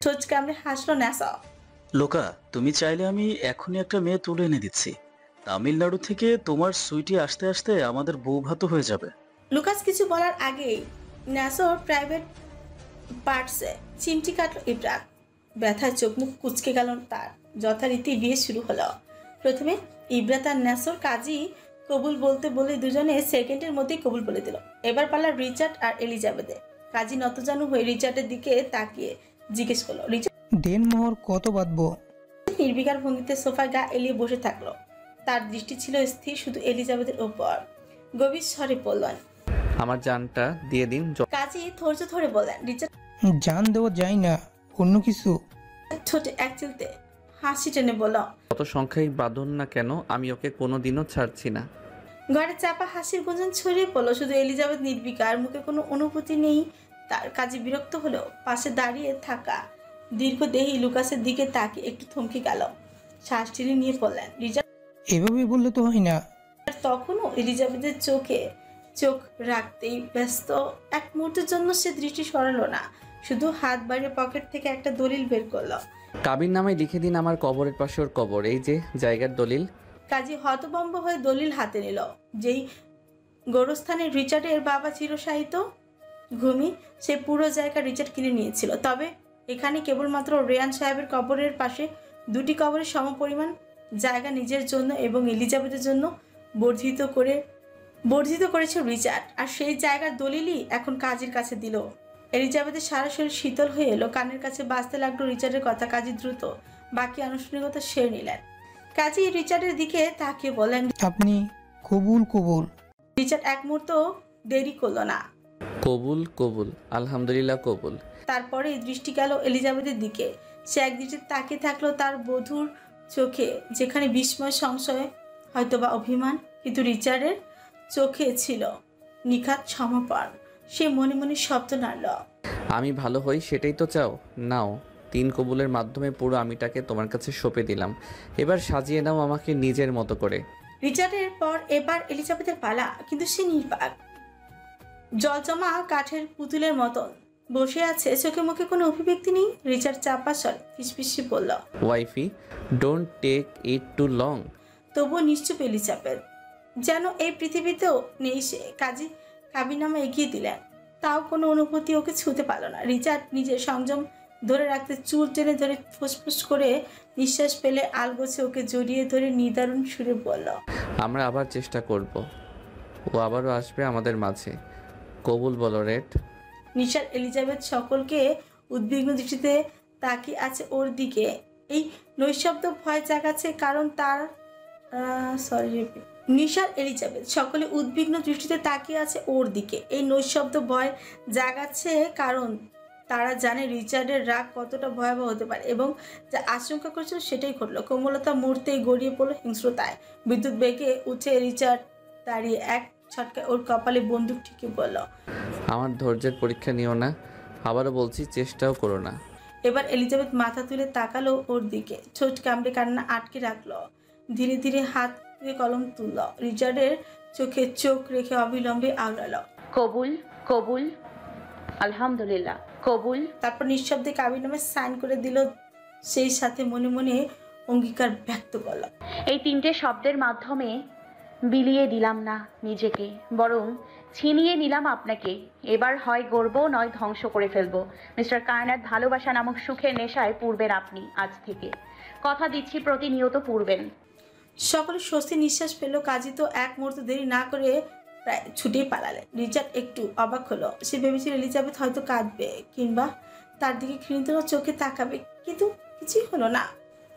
ঠোঁট কামড়ে হাসলো ন্যাসা। লোকা, তুমি চাইলে আমি এখনই একটা মেয়ে তুলে এনে দিচ্ছি। তামিলনাড়ু থেকে তোমার সুইটি আসতে আসতে আমাদের বউ ভাতও হয়ে যাবে। লুকাস কিছু বলার আগেই ন্যাসোর প্রাইভেট পার্টসে চিমটি কাটলো ইব্রাক। ব্যথায় চোখ মুখ কুচকে গেল তার। যথারীতি বিয়ে শুরু হলো। প্রথমে ইব্রা তার ন্যাসোর কাজী কবুল বলতে বলে দুজনে সেকেন্ডের মধ্যেই কবুল বলে দিল। এবার পালা রিচার্ড আর এলিজাবেথে। কাজী নতজানু হয়ে রিচার্ডের দিকে তাকিয়ে জিজ্ঞেস করলো, রিচার্ড দেনমোহর কত বাঁধবো? নির্বিকার ভঙ্গিতে সোফায় গা এলিয়ে বসে থাকলো। তার দৃষ্টি ছিল স্থির শুধু এলিজাবেথের ওপর। গভীর স্বরে বললেন, আমার জানটা দিয়ে দিন। কাজী ধৈর্য ধরে বললেন। রিচার্ড জান দেওয়া যায় না, অন্য কিছু। ঠোঁটে এক চিলতে হাসি টেনে বলল, কত সংখ্যাই বাঁধন না কেন, আমি ওকে কোনোদিনও ছাড়ছি না। ঘরে চাপা হাসির গুঞ্জন ছড়িয়ে পড়লো। শুধু এলিজাবেথ নির্বিকার, মুখে কোনো অনুভূতি নেই তার। কাজে বিরক্ত হলেও পাশে দাঁড়িয়ে থাকা দীর্ঘদেহী লুকাসের দিকে তাকিয়ে একটু থমকে গেল। শ্বাস টেনে নিয়ে বললেন, রিচার্ড। এভাবে বললে তো হয় না। তখনও এলিজাবেথের চোখে চোখ রাখতেই ব্যস্ত। এক মুহূর্তের জন্য সে দৃষ্টি সরালো না, শুধু হাত বাইরে পকেট থেকে একটা দলিল বের করলো। কাবির নামে লিখে দিন আমার কবরের পাশে ওর কবর, এই যে জায়গার দলিল। কাজী হতভম্ব হয়ে দলিল হাতে নিল। যেই গোরস্থানে রিচার্ডের বাবা চিরসাহিত ঘুমি, সে পুরো জায়গা রিচার্ড কিনে নিয়েছিল। তবে এখানে কেবলমাত্র রেয়ান সাহেবের কবরের পাশে দুটি কবরের সমপরিমাণ জায়গা নিজের জন্য এবং এলিজাবেথের জন্য বর্ধিত করেছে রিচার্ড। আর সেই জায়গার দলিলই এখন কাজীর কাছে দিল। এলিজাবেথের সারা শরীর শীতল হয়ে এলো। কানের কাছে বাজতে লাগলো রিচার্ডের কথা। কাজী দ্রুত বাকি আনুষ্ঠানিকতা সেরে নিলেন। কাজী রিচার্ডের দিকে তাকিয়ে বলেন, আপনি কবুল কবুল। রিচার্ড এক মুহূর্ত দেরি করলো না। কবুল কবুল, আলহামদুলিল্লাহ কবুল। তারপরে দৃষ্টি গেল এলিজাবেথের দিকে। সে এক দৃষ্টিতে তাকিয়ে থাকলো তার বধূর চোখে, যেখানে বিস্ময়, সংশয়, হয়তোবা অভিমান, কিন্তু রিচার্ডের চোখে ছিল নিখাত সমর্পণ। সে মনে মনে শব্দ নাড়ল, আমি ভালো হই সেটাই তো চাও। নাও, 3 কবুলের মাধ্যমে পুরো আমিটাকে তোমার কাছে সঁপে দিলাম। এবার সাজিয়ে নাও আমাকে নিজের মতো করে। রিচার্ডের পর এবার এলিজাবেথের পালা। কিন্তু সে নির্বাক, জলজমা কাঠের পুতুলের মতন বসে আছে, চোখে মুখে কোনো অভিব্যক্তি নেই। রিচার্ড চাপা স্বরে ফিসফিসে বলল, wifey, don't take it too long. তবুও নিশ্চুপ এলিজাবেথ, যেন এই পৃথিবীতেও নেই সে। কাজী কাবিনামা এগিয়ে দিলেন, তাও কোনো অনুভূতি ওকে ছুঁতে পারল না। রিচার্ড নিজের সংযম ধরে রাখতে চুল টেনে ধরে ফুসফুস করে নিঃশ্বাস ফেলে আলগোছে ওকে জড়িয়ে ধরে নিদারুণ সুরে বলল, আমরা আবার চেষ্টা করব, ও আবারও আসবে আমাদের মাঝে। কবুল বলো রেড। নিশার এলিজাবেথ সকলকে উদ্বিগ্ন দৃষ্টিতে তাকিয়ে আছে ওর দিকে। এই নৈশব্দ ভয় জাগাচ্ছে কারণ তার নিশার এলিজাবেথ সকলে উদ্বিগ্ন দৃষ্টিতে তাকিয়ে আছে ওর দিকে। এই নৈশব্দ ভয় জাগাচ্ছে কারণ তারা জানে রিচার্ডের রাগ কতটা ভয়াবহ হতে পারে, এবং যা আশঙ্কা করছিল সেটাই ঘটল। কোমলতা মুহূর্তেই গড়িয়ে পড়ল হিংস্রতায়। বিদ্যুৎ বেগে উঠে রিচার্ড দাঁড়িয়ে এক ছটকায় ওর কপালে বন্দুক ঠিকই বলল, আমার ধৈর্যের পরীক্ষা নিও না, আবারও বলছি চেষ্টাও করো না। এবার এলিজাবেথ মাথা তুলে তাকালো ওর দিকে, ঠোঁট কামড়ে কান্না আটকে রাখলো। ধীরে ধীরে হাত দিয়ে কলম তুলল। রিচার্ডের চোখে চোখ রেখে অবিলম্বে আওড়ালো, কবুল কবুল, আলহামদুলিল্লাহ কবুল। তারপর নিঃশব্দে কাবিনামে সাইন করে দিল। সেই সাথে মনে মনে অঙ্গীকার ব্যক্ত করল, এই 3টে শব্দের মাধ্যমে বিলিয়ে দিলাম না নিজেকে, বরং ছিনিয়ে নিলাম আপনাকে। এবার হয় গড়বো নয় ধ্বংস করে ফেলবো। মিস্টার কায়নাত, ভালোবাসা নামক সুখের নেশায় পূর্বেন আপনি আজ থেকে। কথা দিচ্ছি প্রতিনিয়ত পূর্বেন। সকলে স্বস্তি নিঃশ্বাস পেল। কাজী তো এক মুহূর্ত দেরি না করে প্রায় ছুটেই পালালেন। রিচার্ড একটু অবাক হলো। সে ভেবেছিল এলিজাবেথ হয়তো কাঁদবে কিংবা তার দিকে ঘৃণিত চোখে তাকাবে, কিন্তু কিছুই হলো না।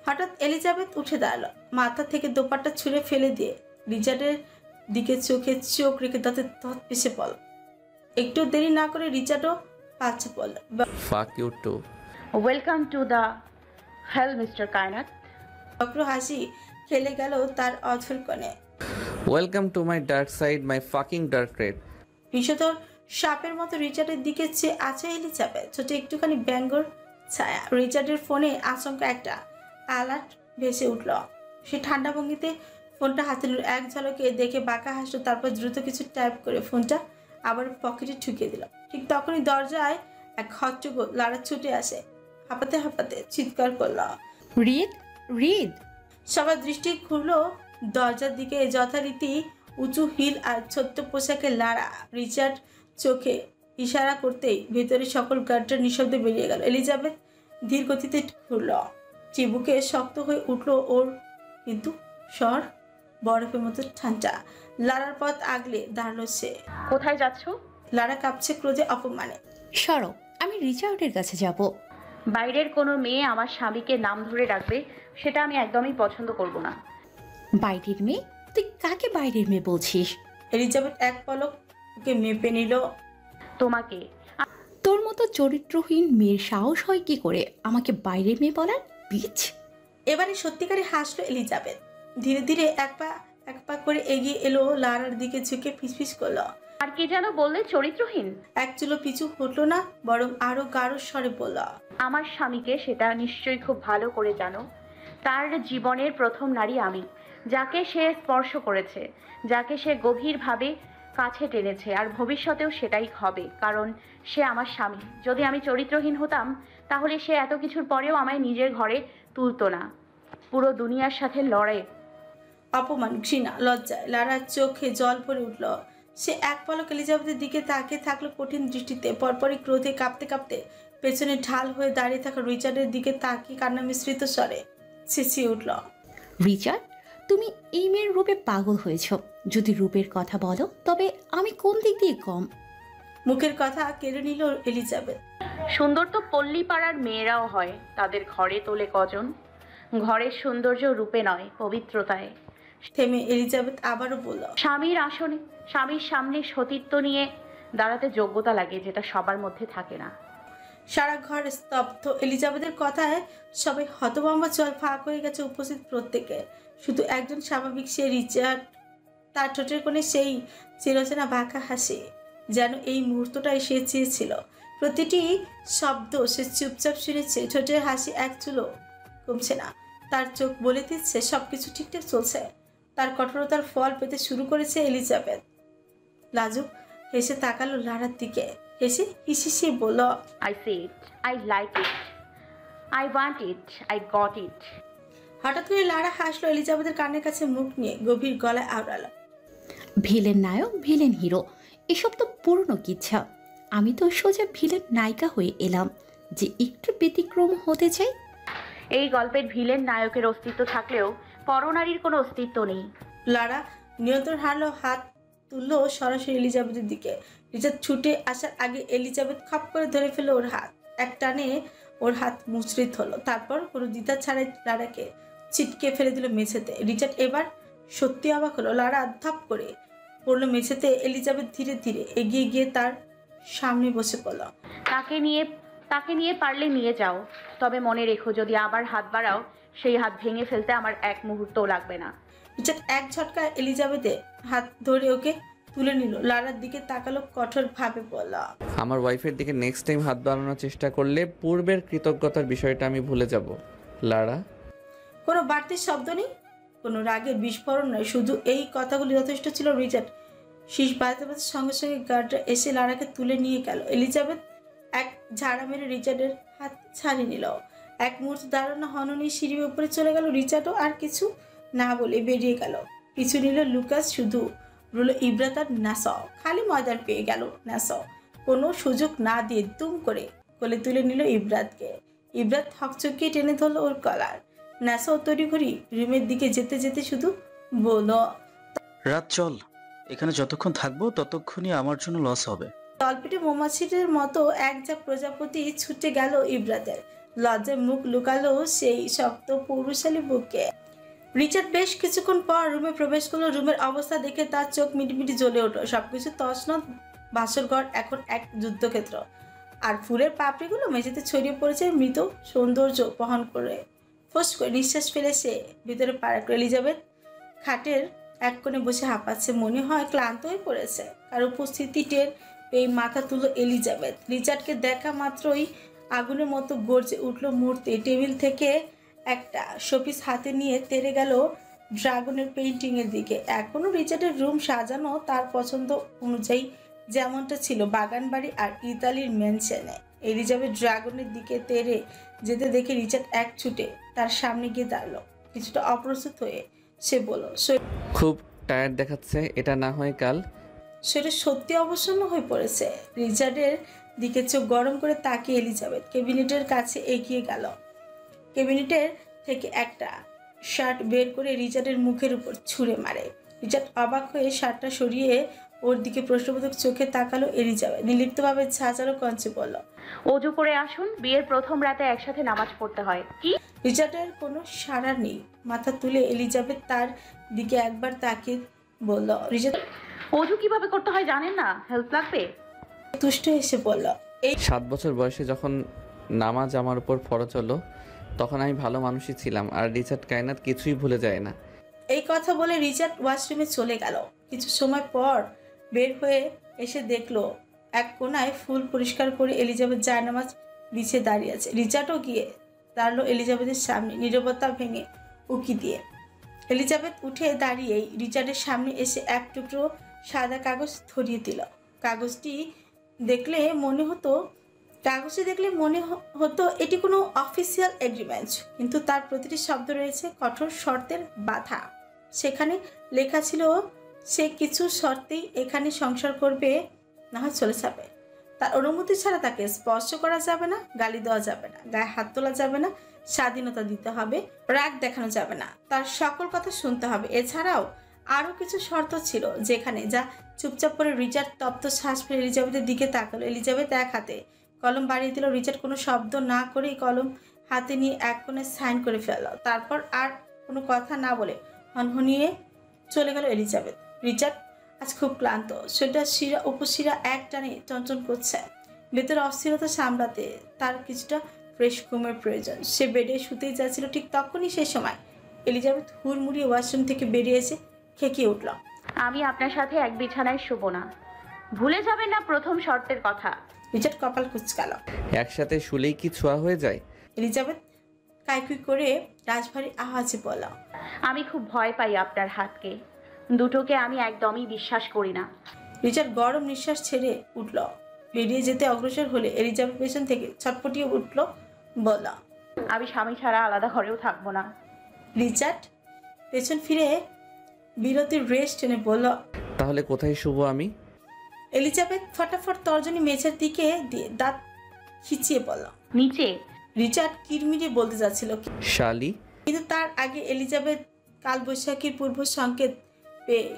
হঠাৎ এলিজাবেথ উঠে দাঁড়ালো, মাথা থেকে দোপাট্টা ছুঁড়ে ফেলে দিয়ে রিচার্ডের দিকে চোখে চোখ রেখে দাঁতে দাঁত পিষে পড়ল। একটু দেরি না করে রিচার্ডও পাচ্ছে পড়ল। Fuck you too. Welcome to the hell mister Kainat. বক্র হাসি খেলে গেল তার অধর কোণে। Welcome to my dark side, my fucking dark red. বিষধর সাপের মতো রিচার্ডের দিকে চেয়ে আছে এলিজাবেথ। ছোট একটুখানি ব্যঙ্গর ছায়া। রিচার্ডের ফোনে আচমকা একটা অ্যালার্ট ভেসে উঠল। সে ঠান্ডা ভঙ্গিতে ফোনটা হাতে নিল। এক ঝলকে দেখে বাঁকা হাসলো, তারপর দ্রুত কিছু টাইপ করে ফোনটা আবার পকেটে ঠুকিয়ে দিল। ঠিক তখনই দরজায় এক হট্টগোল লড়া ছুটে আসে। হাঁপাতে হাঁপাতে চিৎকার করল। রিদ, রিদ। সবার দৃষ্টি ঘুরল দরজার দিকে। যথারীতি উঁচু হিল আর ছোট্ট পোশাকে লারা। রিচার্ড চোখে ইশারা করতেই ভেতরে সকল গার্ডরা নিঃশব্দে বেরিয়ে গেল। এলিজাবেথ ধীর গতিতে ঘুরল। চিবুকে শক্ত হয়ে উঠল ওর, কিন্তু স্বর বরফের মতো ঠান্ডা। লারার পথ আগলে দাঁড়ালো সে। কোথায় যাচ্ছ? লারা কাঁপছে ক্রোধে অপমানে। সরো, আমি রিচার্ডের কাছে যাব। বাইরের কোনো মেয়ে আমার স্বামীকে নাম ধরে ডাকবে, সেটা আমি একদমই পছন্দ করব না। বাইরের মেয়ে? তুই কাকে বাইরের মেয়ে বলছিস? এলিজাবেথ এক পলক ওকে মেপে নিল। তোমাকে। তোর মতো চরিত্রহীন মেয়ের সাহস হয় কি করে আমাকে বাইরের মেয়ে বলার? বিচ। এবারে সত্যিকারে হাসলো এলিজাবেথ। ধীরে ধীরে এক পা করে এগিয়ে এলো লারার দিকে, ঝুঁকে ফিসফিস করলো। আর কি যেন বললে? চরিত্রহীন? এক চুলো পিছু হটলো না, বরং আরো গাঢ় স্বরে বলল। আমার স্বামীকে সেটা নিশ্চয়ই খুব ভালো করে জানো। তার জীবনের প্রথম নারী আমি, যাকে সে স্পর্শ করেছে, যাকে সে গভীরভাবে কাছে টেনেছে, আর ভবিষ্যতেও সেটাই হবে, কারণ সে আমার স্বামী। যদি আমি চরিত্রহীন হতাম তাহলে সে এত কিছুর পরেও আমায় নিজের ঘরে তুলতো না। পুরো দুনিয়ার সাথে লড়ে। অপমান, ঘৃণা, লজ্জায় লারার চোখে জল ভরে উঠল। সে এক পলক এলিজাবেথের দিকে তাকিয়ে থাকলো কঠিন দৃষ্টিতে। পরপরই ক্রোধে কাঁপতে কাঁপতে পেছনে ঢাল হয়ে দাঁড়িয়ে থাকা রিচার্ডের দিকে তাকিয়ে কান্না মিশ্রিত স্বরে চেঁচিয়ে উঠল। রিচার্ড, তুমি এই মেয়ের রূপে পাগল হয়েছ। যদি রূপের কথা বলো তবে আমি কোন দিক দিয়ে কম? মুখের কথা কেড়ে নিল এলিজাবেথ। সুন্দর তো পল্লী পাড়ার মেয়েরাও হয়, তাদের ঘরে তোলে কজন? ঘরের সৌন্দর্য রূপে নয়, পবিত্রতায়। থেমে এলিজাবেথ আবারও বলল। স্বামীর সামনে সতীত্ব নিয়ে দাঁড়াতে যোগ্যতা লাগে, যেটা সবার মধ্যে থাকে না। সারা ঘর স্তব্ধ। এলিজাবেথের কথায় সবাই হতভম্ব, জল ফাঁক হয়ে গেছে উপস্থিত প্রত্যেকে। শুধু একজন স্বাভাবিক, সে রিচার্ড। তার ঠোঁটের কোণে সেই চিরচেনা বাঁকা হাসি, যেন এই মুহূর্তটাই সে চেয়েছিল। প্রতিটি শব্দ সে চুপচাপ শুনেছে। ঠোঁটের হাসি এক চুলো কমছে না। তার চোখ বলে দিচ্ছে সবকিছু ঠিকঠাক চলছে। তার কঠোরতার ফল পেতে শুরু করেছে এলিজাবেথ। লাজুক হেসে তাকালো লারার দিকে, হেসে হিসিসি বলল, I say it, I like it, I want it, I got it. হঠাৎ করে লারা হাসলো। এলিজাবেথের কানের কাছে মুখ নিয়ে গভীর গলায় আওড়ালো। ভিলেন নায়ক, ভিলেন হিরো, এসব তো পুরনো কিচ্ছা। আমি তো সোজা ভিলেন নায়িকা হয়ে এলাম, যে একটু ব্যতিক্রম হতে চাই। এই গল্পের ভিলেন নায়কের অস্তিত্ব থাকলেও পরনারীর কোনো অস্তিত্ব নেই। লারা নিয়ন্ত্রণ হারলো, হাত তুললো সরাসরি এলিজাবেথের দিকে। রিচার্ড ছুটে আসার আগে এলিজাবেথ খপ করে ধরে ফেললো ওর হাত। এক টানে ওর হাত মুচড়িত হলো। তারপর কোনো দ্বিধা ছাড়াই লারাকে ছিটকে ফেলে দিল মেঝেতে। রিচার্ড এবার সত্যি অবাক হলো। লারা ধাপ করে পড়লো মেঝেতে। এলিজাবেথ ধীরে ধীরে এগিয়ে গিয়ে তার সামনে বসে পড়ল। তাকে নিয়ে পারলে নিয়ে যাও, তবে মনে রেখো যদি আবার হাত বাড়াও, সেই হাত ভেঙে ফেলতে আমার এক মুহূর্তও লাগবে না। রিচার্ড এক ঝটকায় এলিজাবেথের হাত ধরে ওকে তুলে নিল। লারার দিকে তাকালো, কঠোর ভাবে বলল, আমার ওয়াইফের দিকে নেক্সট টাইম হাত বাড়ানোর চেষ্টা করলে পূর্বের কৃতজ্ঞতার বিষয়টা আমি ভুলে যাব। লারা। কোনো বাড়তি শব্দ নেই, কোনো রাগের বিস্ফোরণ নয়, শুধু এই কথাগুলি যথেষ্ট ছিল। রিচার্ড শীষ বাজাতে বাজাতে সঙ্গে সঙ্গে গার্ডরা এসে লারাকে তুলে নিয়ে গেল। এলিজাবেথ এক ঝাড়া মেরে রিচার্ডের হাত ছাড়িয়ে নিল। এক মুহূর্ত দাঁড়ানো হননি, সিঁড়ির উপরে চলে গেল। রিচার্ডও আর কিছু না বলে বেরিয়ে গেল। পিছু নিল লুকাস, শুধু রইল ইব্রাত আর নাসাও। খালি ময়দান পেয়ে গেল নাসাও। কোনো সুযোগ না দিয়ে দুম করে কোলে তুলে নিল ইব্রাতকে। ইব্রাত হকচকিয়ে টেনে ধরল ওর কলার। নাসাও তড়িঘড়ি রুমের দিকে যেতে যেতে শুধু বলল, রাত চল, এখানে যতক্ষণ থাকবো ততক্ষণই আমার জন্য লস হবে। তলপেটে মৌমাছিদের মতো এক যা প্রজাপতি ছুটে গেল ইব্রাতের। লজ্জায় মুখ লুকালো সেই শক্ত পৌরুষালী বুকে। রিচার্ড বেশ কিছুক্ষণ পর রুমে প্রবেশ করলো। রুমের অবস্থা দেখে তার চোখ মিটিমিটি জ্বলে উঠল। সবকিছু তছনছ। বাসরঘর এখন এক যুদ্ধক্ষেত্র। আর ফুলের পাপড়িগুলো মেঝেতে ছড়িয়ে পড়েছে মৃত সৌন্দর্য বহন করে। ফোঁস করে নিঃশ্বাস ফেলে সে ভিতরে পা রাখল। এলিজাবেথ খাটের এক কোণে বসে হাঁপাচ্ছে, মনে হয় ক্লান্ত হয়ে পড়েছে। আর উপস্থিতি টের পেয়ে মাথা তুলল এলিজাবেথ। রিচার্ডকে দেখা মাত্রই আগুনের মতো গর্জে উঠল মুহূর্তে। টেবিল থেকে একটা শোপিস হাতে নিয়ে তেড়ে গেল ড্রাগনের পেইন্টিংয়ের দিকে। এখনও রিচার্ডের রুম সাজানো তার পছন্দ অনুযায়ী, যেমনটা ছিল বাগান বাড়ি আর ইতালির ম্যানশনে। এলিজাবেথ ড্রাগনের দিকে তেড়ে যেতে দেখে রিচার্ড এক ছুটে তার সামনে গিয়ে দাঁড়ালো। কিছুটা অপ্রস্তুত হয়ে সে বলল, খুব টায়ার্ড দেখাচ্ছে, এটা না হয় কাল। শরীর সত্যি অবসন্ন হয়ে পড়েছে। রিচার্ডের দিকে চোখ গরম করে তাকিয়ে এলিজাবেথ ক্যাবিনেটের কাছে এগিয়ে গেল। ক্যাবিনেটের থেকে একটা শার্ট বের করে রিচার্ডের মুখের উপর ছুঁড়ে মারে। রিচার্ড অবাক হয়ে শার্টটা সরিয়ে ওর দিকে প্রশ্নবোধক চোখে তাকালো। এলিজাবেথ নির্লিপ্তভাবে ঝাঁঝালো কঞ্চে বলল, অজু করে আসুন, বিয়ের প্রথম রাতে একসাথে নামাজ পড়তে হয়। কি? রিচার্ডের কোনো সাড়া নেই। মাথা তুলে এলিজাবেথ তার দিকে একবার তাকিয়ে বলল, রিচার্ড অজু কিভাবে করতে হয় জানেন না? হেল্প লাগবে? তুষ্ট এসে বলল, 7 বছর বয়সে যখন নামাজ আমার উপর ফরজ হলো, তখন আমি ভালো মানুষই ছিলাম, আর রিচার্ড কায়নাত কিছুই ভুলে যায় না। এই কথা বলে রিচার্ড ওয়াশরুমে চলে গেল। কিছু সময় পর বের হয়ে এসে দেখলো এক কোনায় ফুল পরিষ্কার করে এলিজাবেথ জায়নামাজ বিছিয়ে দাঁড়িয়ে আছে। রিচার্ডও গিয়ে দাঁড়ালো এলিজাবেথের সামনে, নীরবতা ভেঙে উকি দিয়ে। এলিজাবেথ উঠে দাঁড়িয়েই রিচার্ডের সামনে এসে এক টুকরো সাদা কাগজ ধরিয়ে দিল। কাগজটি দেখলে মনে হতো এটি কোনো অফিসিয়াল এগ্রিমেন্ট, কিন্তু তার প্রতিটি শব্দ রয়েছে কঠোর শর্তের বাধা। সেখানে লেখা ছিল সে কিছু শর্তেই এখানে সংসার করবে, না হয় চলে যাবে। তার অনুমতি ছাড়া তাকে স্পর্শ করা যাবে না, গালি দেওয়া যাবে না, গায়ে হাত তোলা যাবে না, স্বাধীনতা দিতে হবে, রাগ দেখানো যাবে না, তার সকল কথা শুনতে হবে। এছাড়াও আরও কিছু শর্ত ছিল যেখানে যা চুপচাপ করে রিচার্ড তপ্ত শ্বাস ফেলে এলিজাবেথের দিকে তাকালো। এলিজাবেথ এক হাতে কলম বাড়িয়ে দিল। রিচার্ড কোনো শব্দ না করেই কলম হাতে নিয়ে এক কোণে সাইন করে ফেলল। তারপর আর কোনো কথা না বলে হনহনিয়ে চলে গেল এলিজাবেথ। রিচার্ড আজ খুব ক্লান্ত, শরীরটা শিরা উপশিরা এক টানে চঞ্চল করছে। ভেতরে অস্থিরতা সামলাতে তার কিছুটা ফ্রেশ ঘুমের প্রয়োজন। সে বেডে শুতেই যাচ্ছিল, ঠিক তখনই সেই সময় এলিজাবেথ হুড়মুড়িয়ে ওয়াশরুম থেকে বেরিয়ে এসে খেকিয়ে উঠল, আমি আপনার সাথে এক বিছানায় শুব না। ভুলে যাবেন না প্রথম শর্তের কথা। রিচার্ড কপাল কুঁচকাল। একসাথে শুলেই কি ছোঁয়া হয়ে যায়? এলিজাবেথ কাইকুই করে রাজভারী আওয়াজে বলল, আমি খুব ভয় পাই আপনার হাতকে, দুটোকে আমি একদমই বিশ্বাস করি না। রিচার্ড গরম নিঃশ্বাস ছেড়ে উঠল। বেরিয়ে যেতে অগ্রসর হলে এলিজাবেথ পেছন থেকে ছটপটিয়ে উঠল, বলল, আমি স্বামী ছাড়া আলাদা ঘরেও থাকবো না। রিচার্ড পেছন ফিরে বিরতির রেস্ট টেনে বলল, তাহলে কোথায় শুব আমি? এলিজাবেথ ফটাফট তর্জনী মেঝের দিকে দিয়ে দাঁত খিচিয়ে বলল, নিচে। রিচার্ড কিরমিরিয়ে বলতে যাচ্ছিল, শালি। কিন্তু তার আগে এলিজাবেথ কালবৈশাখীর পূর্ব সংকেত পেয়ে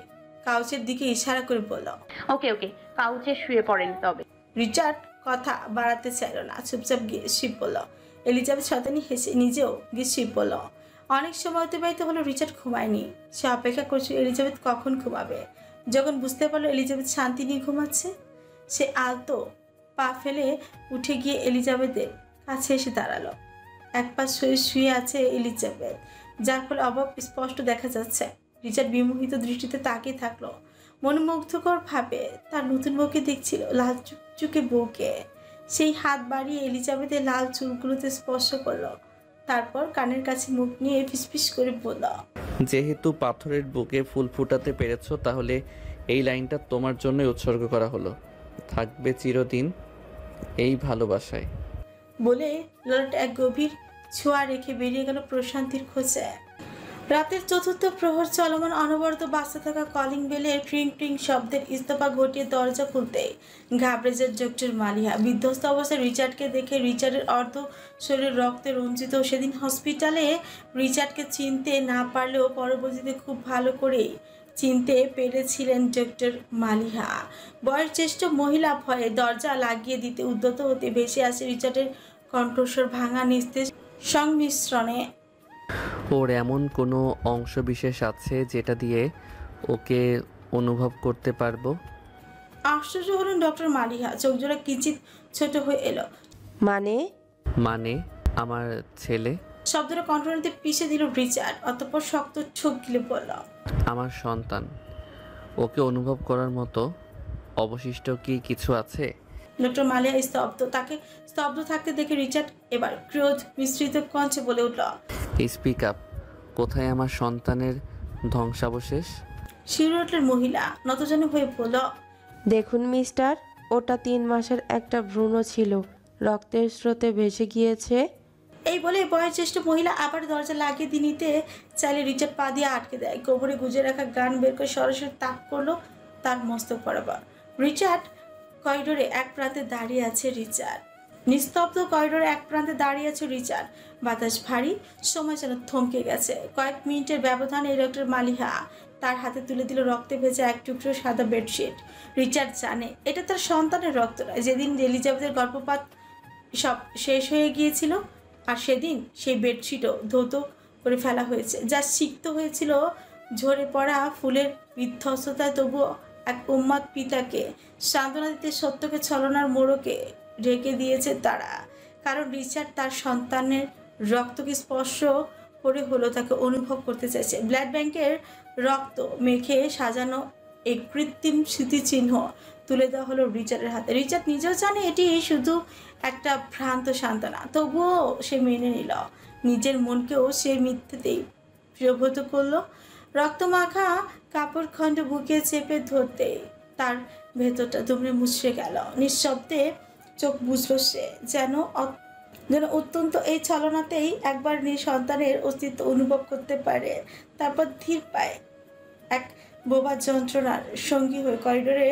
কাউচের দিকে ইশারা করে বলল, ওকে ওকে, কাউচে শুয়ে পড়েন তবে। রিচার্ড কথা বাড়াতে চাইল না, চুপচাপ গিয়ে শিব বলল। এলিজাবেথ শতানি হেসে নিজেও গিয়ে শিব বলল। অনেক সময় অতিবাহিত হলো, রিচার্ড ঘুমায়নি। সে অপেক্ষা করছিল এলিজাবেথ কখন ঘুমাবে। যখন বুঝতে পারলো এলিজাবেথ শান্তি নিয়ে ঘুমাচ্ছে, সে আলতো পা ফেলে উঠে গিয়ে এলিজাবেথের কাছে এসে দাঁড়ালো। এক পা শুয়ে আছে এলিজাবেথ, যার ফলে অভাব স্পষ্ট দেখা যাচ্ছে। রিচার্ড বিমোহিত দৃষ্টিতে তাকিয়ে থাকলো, মনোমুগ্ধকর ভাবে তার নতুন বউকে দেখছিল, লাল চুকচুকে বউকে। সেই হাত বাড়িয়ে এলিজাবেথের লাল চুলগুলোতে স্পর্শ করলো, তারপর কানের কাছে মুখ নিয়ে ফিসফিস করে বলল, যেহেতু পাথরের বুকে ফুল ফুটাতে পেরেছো, তাহলে এই লাইনটা তোমার জন্যই উৎসর্গ করা হলো। থাকবে চিরদিন এই ভালোবাসায়। বলে ললাটে এক গভীর ছোঁয়া রেখে বেরিয়ে গেল প্রশান্তির খোঁজে। রাতের চতুর্থ প্রহর চলমান, অনবরত বাজতে থাকা কলিং বেলের ট্রিং ট্রিং শব্দের ইস্তফা ঘটিয়ে দরজা খুলতে ঘাবড়ে যায় ডক্টর মালিহা। বিধ্বস্ত অবস্থায় রিচার্ডকে দেখে রিচার্ডের অর্ধ শরীর রক্তে রঞ্জিত। সেদিন হসপিটালে রিচার্ডকে চিনতে না পারলেও পরবর্তীতে খুব ভালো করেই চিনতে পেরেছিলেন ডক্টর মালিহা। বয়োজ্যেষ্ঠ মহিলা ভয়ে দরজা লাগিয়ে দিতে উদ্যত হতে ভেসে আসে রিচার্ডের কণ্ঠস্বর ভাঙা নিস্তেজ সংমিশ্রণে। ওর এমন কোনো অংশ বিশেষ আছে যেটা দিয়ে ওকে অনুভব করতে পারবো? আশ্চর্য হলেন ডক্টর মালিহা, চোখ জোড়া কিঞ্চিত ছোট হয়ে এলো। মানে আমার ছেলে। শব্দটা কণ্ঠনাতে পিষে দিল রিচার্ড, অতঃপর শক্ত চোখ গিলে বলল, আমার সন্তান। ওকে অনুভব করার মতো অবশিষ্ট কি কিছু আছে? ডক্টর মালিহা স্তব্ধ। তাকে স্তব্ধ থাকতে দেখে রিচার্ড এবার ক্রোধ মিশ্রিত কণ্ঠে বলে উঠল, স্পিক আপ। কোথায় আমার সন্তানের ধ্বংসাবশেষ? শিউরে উঠলেন মহিলা, নতজানু হয়ে বলল, দেখুন মিস্টার, ওটা 3 মাসের একটা ভ্রূণ ছিল, রক্তের স্রোতে ভেসে গিয়েছে। এই বলে বয়োজ্যেষ্ঠ মহিলা আবার দরজা লাগিয়ে দিয়ে নিতে চাইলে রিচার্ড পা দিয়ে আটকে দেয়। কোমরে গুজে রাখা গান বের করে সরাসরি তাক করলো তার মস্তক বরাবর। রিচার্ড করিডোরে এক প্রান্তে দাঁড়িয়ে আছে রিচার্ড নিস্তব্ধ করিডোরে এক প্রান্তে দাঁড়িয়ে আছে রিচার্ড। বাতাস ভারী, সময় যেন থমকে গেছে। কয়েক মিনিটের ব্যবধানে ডক্টর মালিহা তার হাতে তুলে দিল রক্তে ভেজা এক টুকরো সাদা বেডশিট। রিচার্ড জানে এটা তার সন্তানের রক্ত নয়। যেদিন এলিজাবেথের গর্ভপাত সব শেষ হয়ে গিয়েছিল আর সেদিন সেই বেডশিটও ধৌত করে ফেলা হয়েছে, যা সিক্ত হয়েছিল ঝরে পড়া ফুলের বিধ্বস্ততায়। তবুও এক উন্মাদ পিতাকে সান্ত্বনা দিতে সত্যকে ছলনার মোড়কে ঢেকে দিয়েছে তারা। কারণ রিচার্ড তার সন্তানের রক্তকে স্পর্শ করে হলো তাকে অনুভব করতে চাইছে। ব্লাড ব্যাংকের রক্ত মেখে সাজানো এই কৃত্রিম স্মৃতিচিহ্ন তুলে দেওয়া হলো রিচার্ডের হাতে। রিচার্ড নিজেও জানে এটি শুধু একটা ভ্রান্ত সান্ত্বনা, তবুও সে মেনে নিল। নিজের মনকেও সে মিথ্যেতেই প্রভূত করলো। রক্তমাখা কাপড় খণ্ড বুকে চেপে ধরতে তার ভেতরটা দুমড়ে মুচড়ে গেল। নিঃশব্দে চোখ বুঝলো সে, যেন অত্যন্ত এই ছলনাতেই একবার সন্তানের অস্তিত্ব অনুভব করতে পারে। তারপর ধীর পায় এক বোবা যন্ত্রণার সঙ্গী হয়ে করিডোরে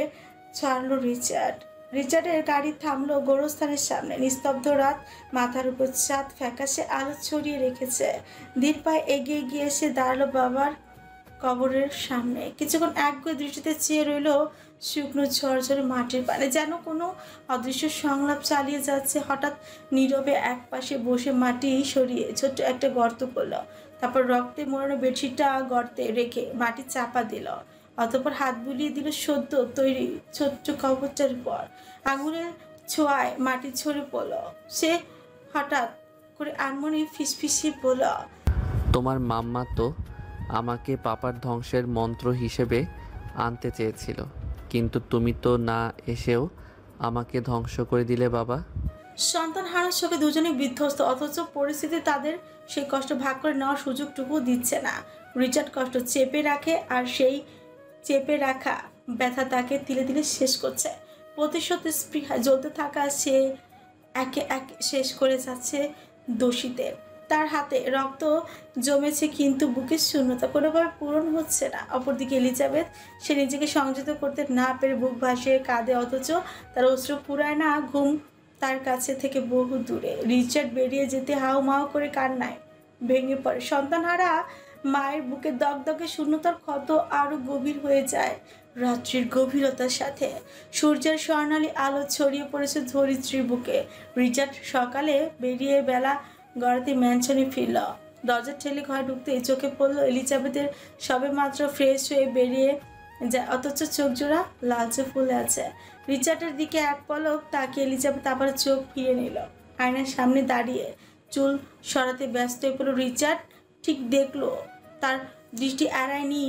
ছাড়লো রিচার্ড। রিচার্ডের গাড়ি থামলো গোরস্থানের সামনে। নিস্তব্ধ রাত, মাথার উপর চাঁদ ফ্যাকাশে আলো ছড়িয়ে রেখেছে। ধীর পায়ে এগিয়ে গিয়ে সে দাঁড়ালো বাবার কবরের সামনে। কিছুক্ষণ একগুঁয়ে দৃষ্টিতে চেয়ে রইল শুকনো ঝরঝরে মাটির পানে, যেন কোনো অদৃশ্য সংলাপ চালিয়ে যাচ্ছে। হঠাৎ নীরবে এক পাশে বসে মাটি সরিয়ে ছোট্ট একটা গর্ত করল। তারপর রক্তে মোড়ানো বেডশিটটা গর্তে রেখে মাটি চাপা দিল। অতঃপর হাত বুলিয়ে দিল সদ্য তৈরি ছোট্ট কবরটার উপর। আঙুলের ছোঁয়ায় মাটি ঝরে পড়ল। সে হঠাৎ করে আনমনে ফিসফিসিয়ে বলল, তোমার মাম্মা তো আমাকে পাপার ধ্বংসের মন্ত্র হিসেবে আনতে চেয়েছিল, কিন্তু তুমি তো না এসেও আমাকে ধ্বংস করে দিলে বাবা। সন্তান হারার শোকে দুজনে বিধ্বস্ত, অথচ পরিস্থিতি তাদের সেই কষ্ট ভাগ করে নেওয়ার সুযোগটুকু দিচ্ছে না। রিচার্ড কষ্ট চেপে রাখে, আর সেই চেপে রাখা ব্যথা তাকে ধীরে ধীরে শেষ করছে। প্রতিশোধের স্পৃহা জ্বলতে থাকা সে একে একে শেষ করে যাচ্ছে দোষীতে। তার হাতে রক্ত জমেছে, কিন্তু বুকের শূন্যতা কোনোভাবে পূরণ হচ্ছে না। অপরদিকে এলিজাবেথ, সে নিজেকে সংযত করতে না পেরে বুক ভাসিয়ে কাঁদে, অথচ তার অশ্রু ফুরায় না। ঘুম তার কাছে থেকে বহু দূরে। রিচার্ড বেরিয়ে যেতে হাউ মাউ করে কান্নায় ভেঙে পড়ে। সন্তানহারা মায়ের বুকে দগদগে শূন্যতার ক্ষত আরো গভীর হয়ে যায় রাত্রির গভীরতার সাথে। সূর্যের স্বর্ণালী আলো ছড়িয়ে পড়েছে ধরিত্রীর বুকে। রিচার্ড সকালে বেরিয়ে বেলা গড়াতে ম্যানশনে ফিরল। দরজা ঠেলে ঘরে ঢুকতে চোখে পড়লো এলিজাবেথের সবে মাত্র ফ্রেশ হয়ে বেরিয়ে যায়, অথচ চোখ জোড়া লালচে ফুলে আছে। রিচার্ডের দিকে এক পলক তাকিয়ে এলিজাবেথ আবার চোখ ফিরে নিল। আয়নার সামনে দাঁড়িয়ে চুল সরাতে ব্যস্ত হয়ে পড়ল রিচার্ড। ঠিক দেখলো তার দৃষ্টি এড়ায়নি,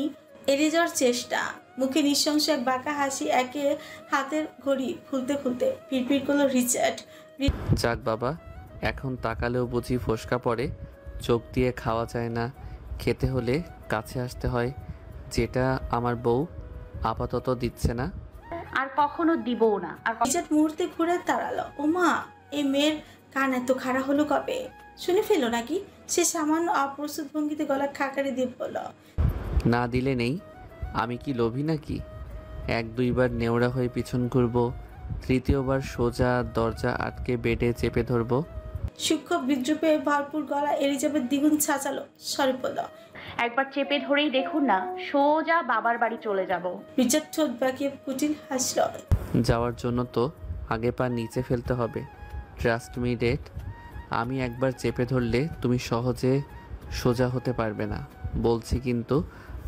এড়িয়ে যাওয়ার চেষ্টা। মুখে নৃশংস এক বাঁকা হাসি, একে হাতের ঘড়ি খুলতে খুলতে পিড়পিড় করলো রিচার্ড। যাক বাবা, এখন তাকালেও বুঝি ফোসকা পড়ে। চোখ দিয়ে খাওয়া যায় না, খেতে হলে কাছে আসতে হয়, যেটা আমার বউ আপাতত দিচ্ছে না, আর কখনো দিবও না। আর রিচার্ড মুহূর্তে ঘুরে দাঁড়ালো। ওমা, এই মেয়ের কান এত খাড়া হলো কবে? শুনে ফেলো নাকি? সে সামান্য অপ্রস্তুত ভঙ্গিতে গলা খাকারি দিয়ে বলল, না দিলে নেই। আমি কি লোভী নাকি? এক দুইবার নেওড়া হয়ে পিছন ঘুরবো, তৃতীয়বার সোজা দরজা আটকে বেডে চেপে ধরবো। সূক্ষ্ম বিদ্রুপে ভরপুর গলা এলিজাবেথ দ্বিগুণ ছাচালো, সরে পড়ল। একবার চেপে ধরেই দেখুন না, সোজা বাবার বাড়ি চলে যাব। রিচার্ড ঠোঁট বাঁকিয়ে কুটিল হাসল। যাওয়ার জন্য তো আগে পা নিচে ফেলতে হবে। ট্রাস্ট মি ডেট, আমি একবার চেপে ধরলে তুমি সহজে সোজা হতে পারবে না, বলছি কিন্তু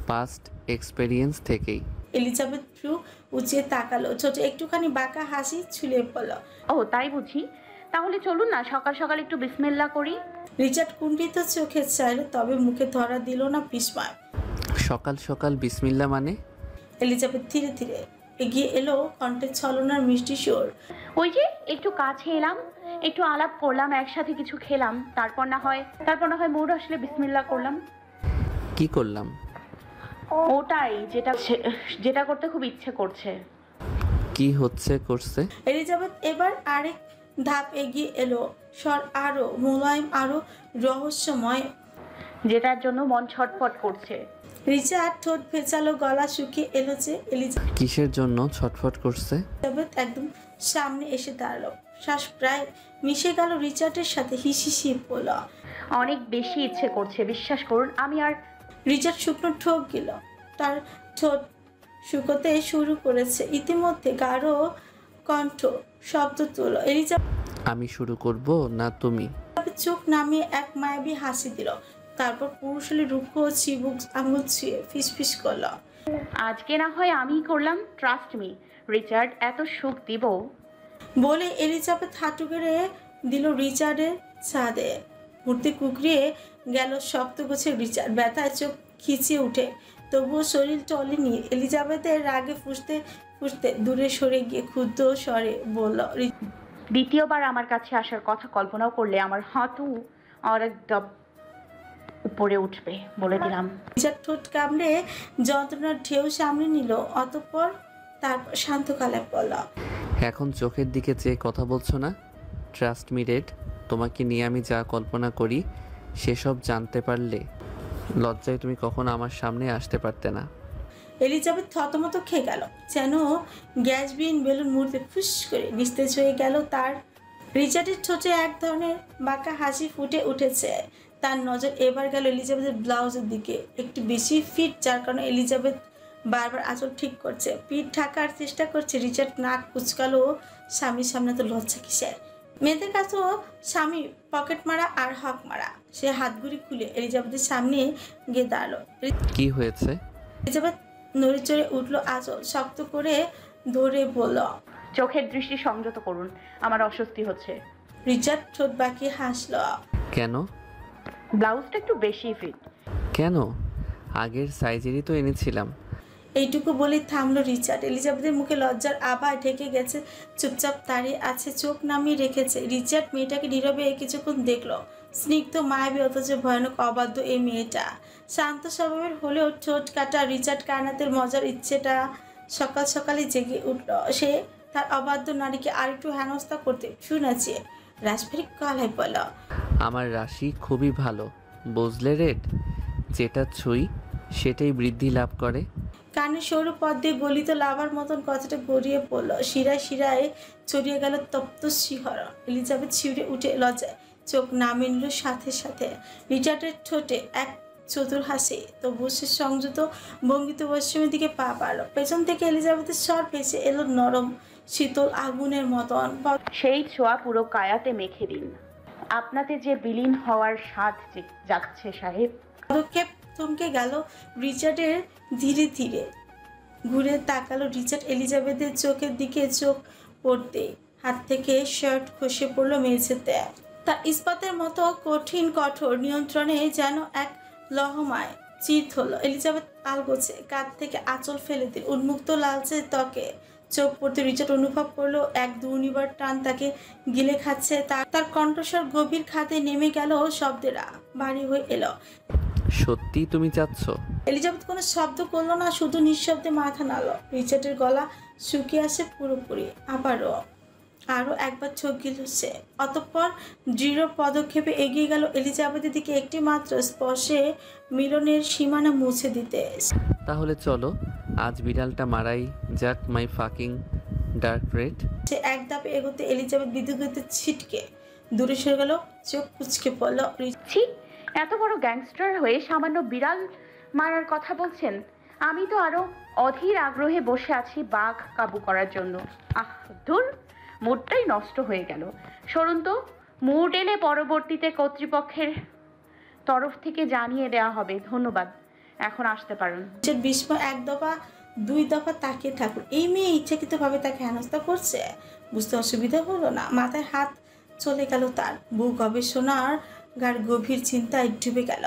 পাস্ট এক্সপেরিয়েন্স থেকেই। এলিজাবেথ ভ্রু উঁচিয়ে তাকালো, ছোট একটুখানি বাঁকা হাসি ছুলিয়ে পড়ল। ও তাই বুঝি? তাহলে চলুন না সকাল সকাল একটু বিসমিল্লাহ করি। রিচার্ড কুণ্ঠিত চোখে চাইল, তবে মুখে ধরা দিল না বিস্ময়। সকাল সকাল বিসমিল্লা মানে? এলিজাবেথ ধীরে ধীরে এগিয়ে এলো, কণ্ঠে ছলনার মিষ্টি সুর। ওই যে একটু কাছে এলাম, একটু আলাপ করলাম, একসাথে কিছু খেলাম, তারপর না হয় মুড আসলে বিসমিল্লাহ করলাম। কি করলাম? ওটাই যেটা করতে খুব ইচ্ছে করছে। কি হচ্ছে করছে? এলিজাবেথ এবার আরেক ধাপ এগিয়ে এলো, স্বর আরো মোলায়েম, আরো রহস্যময়। যেটার জন্য মন ছটফট করছে। রিচার্ড ঠোঁট ভেজালো, গলা শুকিয়ে এলো যে। কিসের জন্য ছটফট করছে? এলিজাবেথ একদম সামনে এসে দাঁড়ালো, শ্বাস প্রায় মিশে গেল রিচার্ডের সাথে। হিসিয়ে বলল, অনেক বেশি ইচ্ছে করছে, বিশ্বাস করুন। আমি আর রিচার্ড শুকনো ঠোক গেল, তার ঠোঁট শুকোতে শুরু করেছে। ইতিমধ্যে গাঢ় কণ্ঠ শব্দ তুলো। এলিজাবেথ আমি শুরু করব না তুমি? চোখ নামিয়ে এক মায়াবী হাসি দিল, তারপর পুরুষালী রুক্ষ চিবুক আঙুল ছুঁয়ে ফিসফিস করল, আজকে না হয় আমিই করলাম, ট্রাস্ট মি রিচার্ড, এত সুখ দিব। বলে এলিজাবেথ হাঁটু গেড়ে দিল রিচার্ডের ছাদে। মূর্তি কুকড়িয়ে গেল শক্ত গোছের রিচার্ড, ব্যথায় চোখ খিচিয়ে উঠে, তবুও শরীর টলেনি। এলিজাবেথের রাগে ফুঁসতে ফুঁসতে দূরে সরে গিয়ে ক্ষুদ্র স্বরে বলল, দ্বিতীয়বার আমার কাছে আসার কথা কল্পনাও করলে আমার হাঁটু অনেক উপরে উঠবে, বলে দিলাম। রিচার্ড ঠোঁট কামড়ে যন্ত্রণার ঢেউ সামনে নিল, অতঃপর তারপর শান্ত গলায় বলল, এখন চোখের দিকে চেয়ে কথা বলছো না? ট্রাস্ট মি রেড, তোমাকে নিয়ে আমি যা কল্পনা করি সেসব জানতে পারলে লজ্জায় তুমি কখনো আমার সামনে আসতে পারতে না। এলিজাবেথ থতমত খেয়ে গেল, যেন গ্যাসবিহীন বেলুন মুহূর্তে ফুস করে নিস্তেজ হয়ে গেল তার। রিচার্ডের ঠোঁটে এক ধরনের বাঁকা হাসি ফুটে উঠেছে। তার নজর এবার গেল এলিজাবেথের ব্লাউজের দিকে, একটু বেশি ফিট, যার কারণে এলিজাবেথ বারবার আঁচল ঠিক করছে, পিঠ ঢাকার চেষ্টা করছে। রিচার্ড নাক কুচকালো, স্বামীর সামনে তো লজ্জা কিসের? মেয়েদের কাছেও স্বামী পকেট মারা আর হক মারা। সে হাতগুড়ি খুলে এলিজাবেথের সামনে গিয়ে দাঁড়ালো। কি হয়েছে? এলিজাবেথ নড়ে চড়ে উঠলো, আঁচল শক্ত করে ধরে বলল, চোখের দৃষ্টি সংযত করুন, আমার অস্বস্তি হচ্ছে। রিচার্ড ঠোঁট বাঁকিয়ে হাসল। কেন? ব্লাউজটা একটু বেশি ফিট। কেন? আগের সাইজেরই তো এনেছিলাম। এইটুকু বলে থামলো রিচার্ড। এলিজাবেথের মুখে লজ্জার আভা ঢেকে গেছে, চুপচাপ দাঁড়িয়ে আছে, চোখ নামিয়ে রেখেছে। রিচার্ড মেয়েটাকে নীরবে কিছুক্ষণ দেখলো। স্নিগ্ধ মায়াবী অথচ ভয়ানক অবাধ্য এই মেয়েটা। শান্ত স্বভাবের হলেও ঠোঁট কাটা। রিচার্ড কায়নাতের মজার ইচ্ছেটা সকাল সকালে জেগে উঠল। সে তার অবাধ্য নারীকে আরেকটু হেনস্থা করতে শুনেছে। রাজবাড়ি গলায় বলল, আমার রাশি খুবই ভালো, বুঝলে রেড? যেটা ছুঁই সেটাই বৃদ্ধি লাভ করে। কানের সরু পথ দিয়ে গলিত লাভার মতন কথাটা গড়িয়ে পড়ল। শিরায় শিরায় ছড়িয়ে গেল তপ্ত শিহরণ। এলিজাবেথ শিউরে উঠে লজ্জায় চোখ নামিয়ে নিল সাথে সাথে। রিচার্ডের ঠোঁটে এক চতুর হাসি, তবু সে সংযত ভঙ্গিতে ওয়াশরুমের দিকে পা বাড়ল। পেছন থেকে এলিজাবেথের স্বর ভেসে এলো নরম শীতল আগুনের মতন, সেই ছোঁয়া পুরো কায়াতে মেখে দিন, আপনাতে যে বিলীন হওয়ার স্বাদ যাচ্ছে সাহেব। পদক্ষেপ থমকে গেল রিচার্ডের। ধীরে ধীরে ঘুরে তাকালো রিচার্ড এলিজাবেথের চোখের দিকে। চোখ পড়তে হাত থেকে শার্ট খসে পড়লো মেঝেতে। তার ইস্পাতের মতো কঠিন কঠোর নিয়ন্ত্রণে যেন এক লহমায় চিত হলো। এলিজাবেথ আলগোছে কাঁধ থেকে আঁচল ফেলে দিল। উন্মুক্ত লালচে ত্বকে চোখ পড়তে রিচার্ড অনুভব করলো এক দুর্নিবার টান তাকে গিলে খাচ্ছে। তার কণ্ঠস্বর গভীর খাতে নেমে গেল, শব্দেরা ভারী হয়ে এলো। সত্যি তুমি চাচ্ছ? এলিজাবেথ কোনো শব্দ করলো না, শুধু নিঃশব্দে মাথা নাড়ল। রিচার্ডের গলা শুকিয়ে আসে পুরোপুরি। আরো একবার চোখ গিল সে, অতঃপর দৃঢ় পদক্ষেপে এগিয়ে গেল এলিজাবেথের দিকে, একটি মাত্র স্পর্শে মিলনের সীমানা মুছে দিতে। তাহলে চলো আজ বিড়ালটা মারাই যাক, মাই ফাকিং ডার্ক রেড। সে এক ধাপে এগোতে এলিজাবেথ বিদ্যুৎ ছিটকে দূরে সরে গেল, চোখ কুচকে পড়ল। ছি, এত বড় গ্যাংস্টার হয়ে সামান্য বিড়াল মারার কথা বলছেন? আমি তো আরো অধীর আগ্রহে বসে আছি বাঘ কাবু করার জন্য। ধুর, মুডটাই নষ্ট হয়ে গেল। সরুন তো, মুড এলে পরবর্তীতে কর্তৃপক্ষের তরফ থেকে জানিয়ে দেওয়া হবে। ধন্যবাদ, এখন আসতে পারেন। বিস্ময় এক দফা দুই দফা তাকিয়ে থাকুন। এই মেয়ে ইচ্ছাকৃতভাবে তাকে হেনস্থা করছে, বুঝতে অসুবিধা হলো না। মাথায় হাত চলে গেল তার, বউ গবেষণার গার গভীর চিন্তায় ডুবে গেল।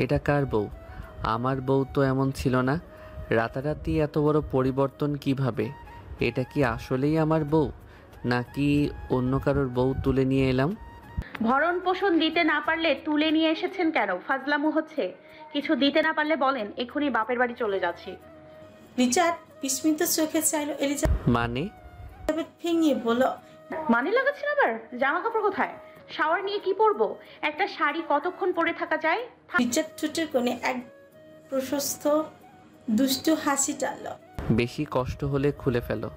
এটা কার বউ? আমার বউ তো এমন ছিল না। রাতারাতি এত বড় পরিবর্তন কিভাবে? এটা কি আসলেই আমার বউ, নাকি অন্য কারোর বউ তুলে নিয়ে এলাম? ভরণ পোষণ দিতে না পারলে তুলে নিয়ে এসেছেন কেন? ফাজলামো হচ্ছে। কিছু দিতে না পারলে বলেন, এক্ষুনি বাপের বাড়ি চলে যাচ্ছি। রিচার্ড বিস্মিত চোখে চাইল এলিজাবেথ মানে? ভেঙে বলল, মানে লাগাচ্ছেন আবার? জামা কাপড় কোথায়? শাওয়ার নিয়ে কি পরবো? একটা শাড়ি কতক্ষণ পরে থাকা যায়? রিচার্ড ঠোঁটের কোণে এক প্রশস্ত দুষ্টু হাসি টানল। বেশি কষ্ট হলে খুলে ফেলো,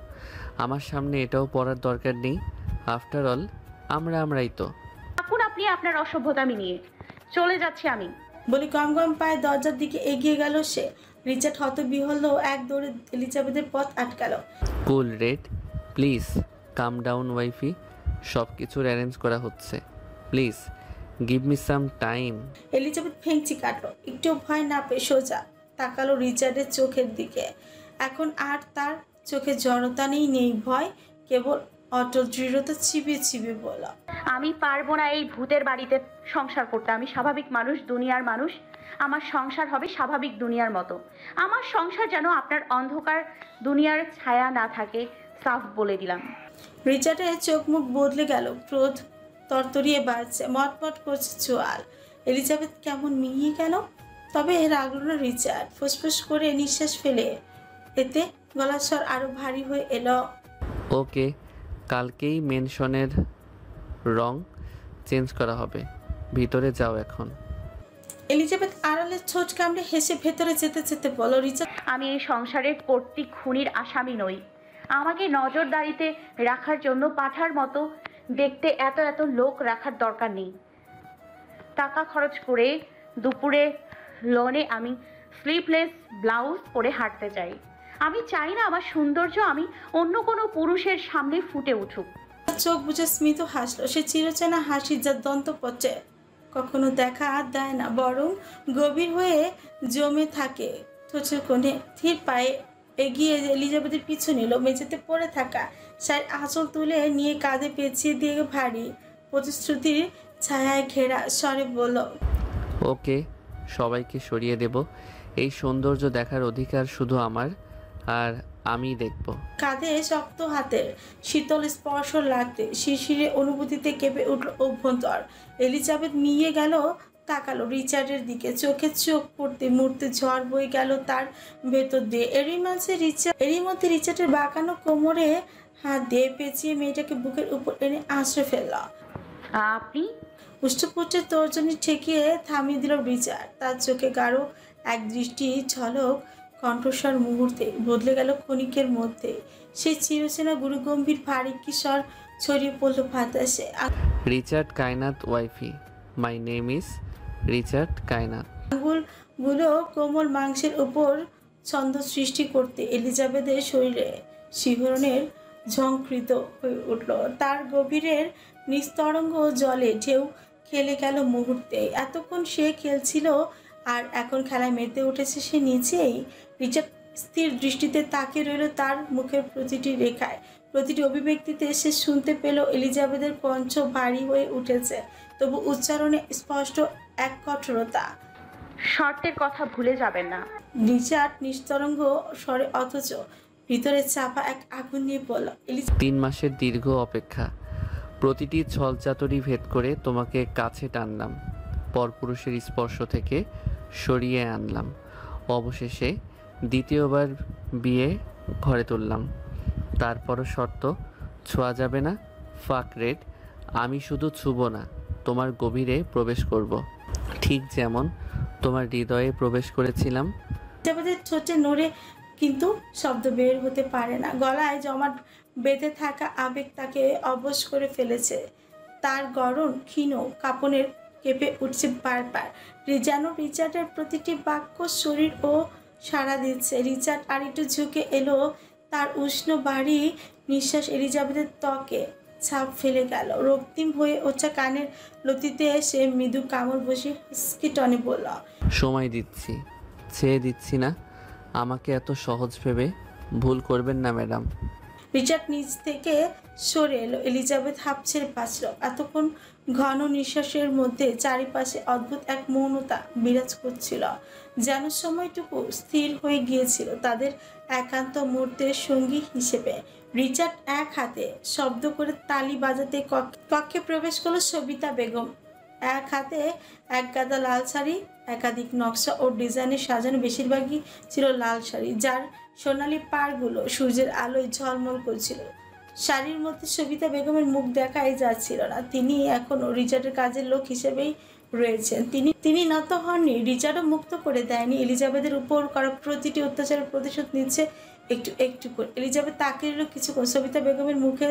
আমার সামনে এটাও পড়ার দরকার নেই। আফটার অল আমরাই তো। থাকুন আপনি আপনার অসভ্যতামি নিয়ে, চলে যাচ্ছি আমি। বলে গম গম পায়ে দরজার দিকে এগিয়ে গেল সে। রিচার্ড হতবিহ্বল এক দৌড়ে এলিজাবেথের পথ আটকালো। Cool red, please calm down wifey, সব কিছুর অ্যারেঞ্জ করা হচ্ছে, please give me some time. Elizabeth ফেংচি কাটলো, একটু ভয় না পেয়ে সোজা তাকালো রিচার্ডের চোখের দিকে। এখন আর তার চোখে জড়তা নেই ভয়, কেবল অটল দৃঢ়তা চিবিয়ে চিবিয়ে বলা, আমি পারবো না এই ভূতের বাড়িতে সংসার করতে। আমি স্বাভাবিক মানুষ, দুনিয়ার মানুষ। আমার সংসার হবে স্বাভাবিক দুনিয়ার মতো। আমার সংসার যেন আপনার অন্ধকার দুনিয়ার ছায়া না থাকে, সাফ বলে দিলাম। রিচার্ডের চোখ মুখ বদলে গেল, ক্রোধ তরতরিয়ে বাড়ছে, মটমট করছে চোয়াল। এলিজাবেথ কেমন মিলিয়ে গেল। তবে রাগল না রিচার্ড, ফুসফুস করে নিঃশ্বাস ফেলে, এতে গলার স্বর আরো ভারী হয়ে এলো। ওকে, কালকেই মেনশনের রং চেঞ্জ করা হবে, ভিতরে যাও এখন। এলিজাবেথ আড়ালে ছোট কামড়ে হেসে ভেতরে যেতে যেতে বলো, রিচার্ড আমি এই সংসারের কর্তৃক খুনির আসামি নই। আমাকে নজরদারিতে রাখার জন্য পাঠার মতো দেখতে এত এত লোক রাখার দরকার নেই। টাকা খরচ করে দুপুরে লনে আমি স্লিভলেস ব্লাউজ পরে হাঁটতে চাই। আমি চাই না আমার সৌন্দর্য আমি অন্য কোনো পুরুষের সামনে ফুটে উঠুক। চোখ বুঝে স্মিত হাসলো, সে চিরচেনা হাসি যার দন্তপচে কখনো দেখা আর দেয় না, বরং গভীর হয়ে জমে থাকে ঠোঁটের কোণে। ধীর পায়ে এগিয়ে এলিজাবেথের পিছু নিল, মেঝেতে পড়ে থাকা শাড়ির আঁচল তুলে নিয়ে কাঁধে পেঁচিয়ে দিয়ে ভারী প্রতিশ্রুতির ছায়ায় ঘেরা স্বরে বলল, ওকে, সবাইকে সরিয়ে দেব। এই সৌন্দর্য দেখার অধিকার শুধু আমার, আর আমিই দেখব। কাঁধে শক্ত হাতের শীতল স্পর্শ লাগতে শিশিরে অনুভূতিতে কেঁপে উঠল অভ্যন্তর। এলিজাবেথ মিয়ে গেল, তাকালো রিচার্ডের দিকে, চোখে চোখ পড়তে মুহূর্তে ঝড় বয়ে গেল তার ভেতর দিয়ে। এরই মধ্যে রিচার্ডের বাঁকানো কোমরে হাত দিয়ে পেঁচিয়ে মেয়েটাকে বুকের উপর এনে আশ্রয় ফেলল। আপনি উষ্ঠপুষ্টের তর্জনী ঠেকিয়ে থামিয়ে দিল রিচার্ড। তার চোখে গাঢ় এক দৃষ্টি ঝলক, কণ্ঠস্বর মুহূর্তে বদলে গেল ক্ষণিকের মধ্যে। সেই চিরচেনা গুরুগম্ভীর ভারী কিশোর ছড়িয়ে পড়ল বাতাসে। Richard Kainat wifey, my name is Richard Kainat. আঙ্গুলগুলো কোমল মাংসের উপর ছন্দ সৃষ্টি করতে এলিজাবেথের শরীরে শিহরণের ঝংকৃত হয়ে উঠল। তার গভীরের নিস্তরঙ্গ জলে ঢেউ খেলে গেল মুহূর্তে। এতক্ষণ সে খেলছিল আর এখন খেলায় মেতে উঠেছে সে নিচেই। রিচার্ড স্থির দৃষ্টিতে তাকিয়ে রইল তার মুখের প্রতিটি রেখায়, প্রতিটি অভিব্যক্তিতে সে শুনতে পেল এলিজাবেথের কণ্ঠ ভারী হয়ে উঠেছে, তবু উচ্চারণে স্পষ্ট এক কঠোরতা। শর্তের কথা ভুলে যাবেন না। রিচার্ড নিস্তরঙ্গ স্বরে অথচ ভিতরে চাপা এক আগুন নিয়ে বলল, 3 মাসের দীর্ঘ অপেক্ষা, প্রতিটি ছলচাতুরি ভেদ করে তোমাকে কাছে টানলাম, পরপুরুষের স্পর্শ থেকে সরিয়ে আনলাম, অবশেষে দ্বিতীয়বার বিয়ে ঘরে তুললাম। তারপরও শর্ত, ছোঁয়া যাবে না। ফাক রেড, আমি শুধু ছুব না, তোমার গভীরে প্রবেশ করব, ঠিক যেমন তোমার হৃদয়ে প্রবেশ করেছিলাম। এলিজাবেথের ঠোঁটে নড়ে কিন্তু শব্দ বের হতে পারে না। গলায় জমাট বেঁধে থাকা আবেগ তাকে অবশ করে ফেলেছে। তার গরম ক্ষীণ কাঁপনের কেঁপে উঠছে বারবার, যেন রিচার্ডের প্রতিটি বাক্য শরীর ও সাড়া দিচ্ছে। রিচার্ড আরেকটু ঝুঁকে এলো, তার উষ্ণ ভারী নিঃশ্বাস এলিজাবেথের ত্বকে ছাপ ফেলে গেল। রক্তিম হয়ে ওঠা কানের লতিতে এসে মৃদু কামড় বসে হুস্কি টনে বলল, সময় দিচ্ছি, ছেড়ে দিচ্ছি না। আমাকে এত সহজ ভেবে ভুল করবেন না ম্যাডাম। রিচার্ড নিজ থেকে সরে এলো। এলিজাবেথ হাঁপ ছেড়ে বাঁচল। এতক্ষণ ঘন নিঃশ্বাসের মধ্যে চারিপাশে অদ্ভুত এক মৌনতা বিরাজ করছিল, যেন সময়টুকু স্থির হয়ে গিয়েছিল তাদের একান্ত মুহূর্তের সঙ্গী হিসেবে। রিচার্ড এক হাতে শব্দ করে তালি বাজাতে কক্ষে প্রবেশ করলো সবিতা বেগম। এক হাতে এক গাদা লাল শাড়ি, একাধিক নকশা ও ডিজাইনে সাজানো, বেশিরভাগই ছিল লাল শাড়ি, যার সোনালি পাড়গুলো সূর্যের আলোয় ঝলমল করছিল। শাড়ির মধ্যে সবিতা বেগমের মুখ দেখাই যাচ্ছিল না। তিনি এখনো রিচার্ডের কাজের লোক হিসেবেই রয়েছেন। তিনি নত হননি, রিচার্ডও মুক্ত করে দেয়নি। এলিজাবেথের উপর করা প্রতিটি অত্যাচারের প্রতিশোধ নিচ্ছে একটু একটু করে। এলিজাবেথ তাকিয়ে রইল কিছুক্ষণ। সবিতা বেগমের মুখে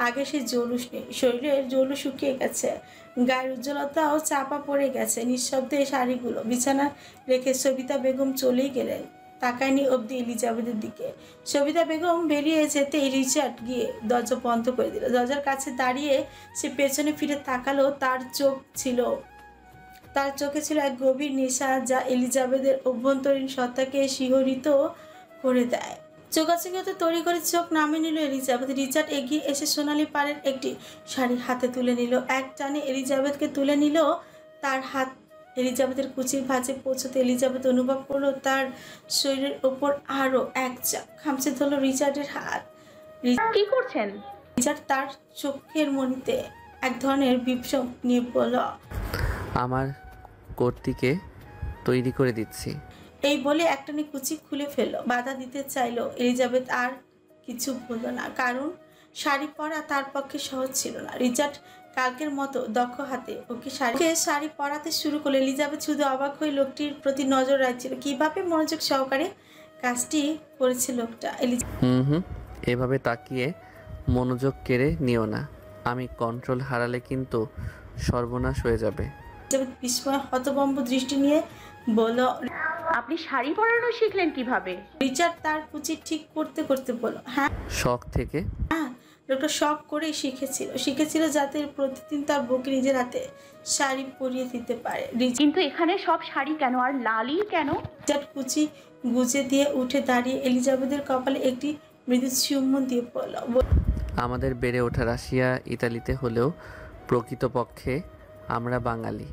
আগে সেই জৌলুস নেই, শরীরের জৌলুস শুকিয়ে গেছে, গায়ের উজ্জ্বলতাও চাপা পড়ে গেছে। নিঃশব্দে শাড়িগুলো বিছানা রেখে সবিতা বেগম চলেই গেলেন, তাকায়নি অবধি এলিজাবেথের দিকে। সবিতা বেগম বেরিয়ে যেতেই রিচার্ড গিয়ে দরজা বন্ধ করে দিল। দরজার কাছে দাঁড়িয়ে সে পেছনে ফিরে তাকালো। তার চোখে ছিল এক গভীর নেশা যা এলিজাবেথের অভ্যন্তরীণ সত্তাকে শিহরিত করে দেয়। চোখাচোখিতে তৈরি করে চোখ নামিয়ে নিল এলিজাবেথ। রিচার্ড এগিয়ে এসে সোনালি পাড়ের একটি শাড়ি হাতে তুলে নিল। এক টানে এলিজাবেথকে তুলে নিল তার হাত। এলিজাবেথের কুচির ভাঁজে পৌঁছতে এলিজাবেথ অনুভব করলো তার শরীরের ওপর আরো এক চাপ খামচে ধরল রিচার্ডের হাত। কি করছেন? রিচার্ড তার চোখের মনিতে এক ধরনের বিভ্রম নিয়ে বলল, আমার কর্তিকে তৈরি করে দিচ্ছি। এই বলে একটানে কুচি খুলে ফেললো। বাধা দিতে চাইলো এলিজাবেথ, আর কিছু বলল না, কারণ শাড়ি পরা তার পক্ষে সহজ ছিল না। রিচার্ড কালকের মতো দক্ষ হাতে ওকে শাড়ি পরাতে শুরু করলো। এলিজাবেথ শুধু অবাক হয়ে লোকটির প্রতি নজর রাখছিল, কিভাবে মনোযোগ সহকারে কাজটি করেছে লোকটা। এভাবে তাকিয়ে মনোযোগ কেড়ে নিও না, আমি কন্ট্রোল হারালে কিন্তু সর্বনাশ হয়ে যাবে। এলিজাবেথ বিস্ময় হতভম্ব দৃষ্টি নিয়ে বলল, আপনি শাড়ি পরানো শিখলেন কিভাবে? রিচার্ড তার কুচি ঠিক করতে করতে বলল, হ্যাঁ শখ থেকে। লোকটা শখ করে শিখেছিল যাতে প্রতিদিন তার বউকে নিজের হাতে শাড়ি পরিয়ে দিতে পারে। কিন্তু এখানে সব শাড়ি কেন, আর লালই কেন? রিচার্ড কুচি গুজে দিয়ে উঠে দাঁড়িয়ে এলিজাবেথের কপালে একটি মৃদু চুম্বন দিয়ে পড়ল। আমাদের বেড়ে ওঠা রাশিয়া ইতালিতে হলেও প্রকৃতপক্ষে আমরা বাঙালি,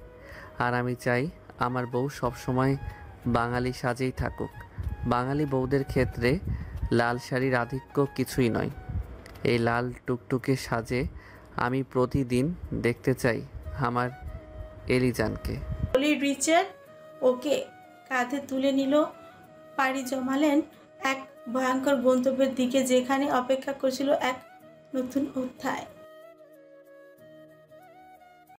আর আমি চাই আমার বউ সবসময় বাঙালি সাজেই থাকুক। বাঙালি বউদের ক্ষেত্রে লাল শাড়ির আধিক্য কিছুই নয়। এই লাল টুকটুকে সাজে আমি প্রতিদিন দেখতে চাই আমার এলিজানকে। বলে রিচার্ড ওকে কাঁধে তুলে নিল। পাড়ি জমালেন এক ভয়ঙ্কর গন্তব্যের দিকে, যেখানে অপেক্ষা করছিল এক নতুন অধ্যায়।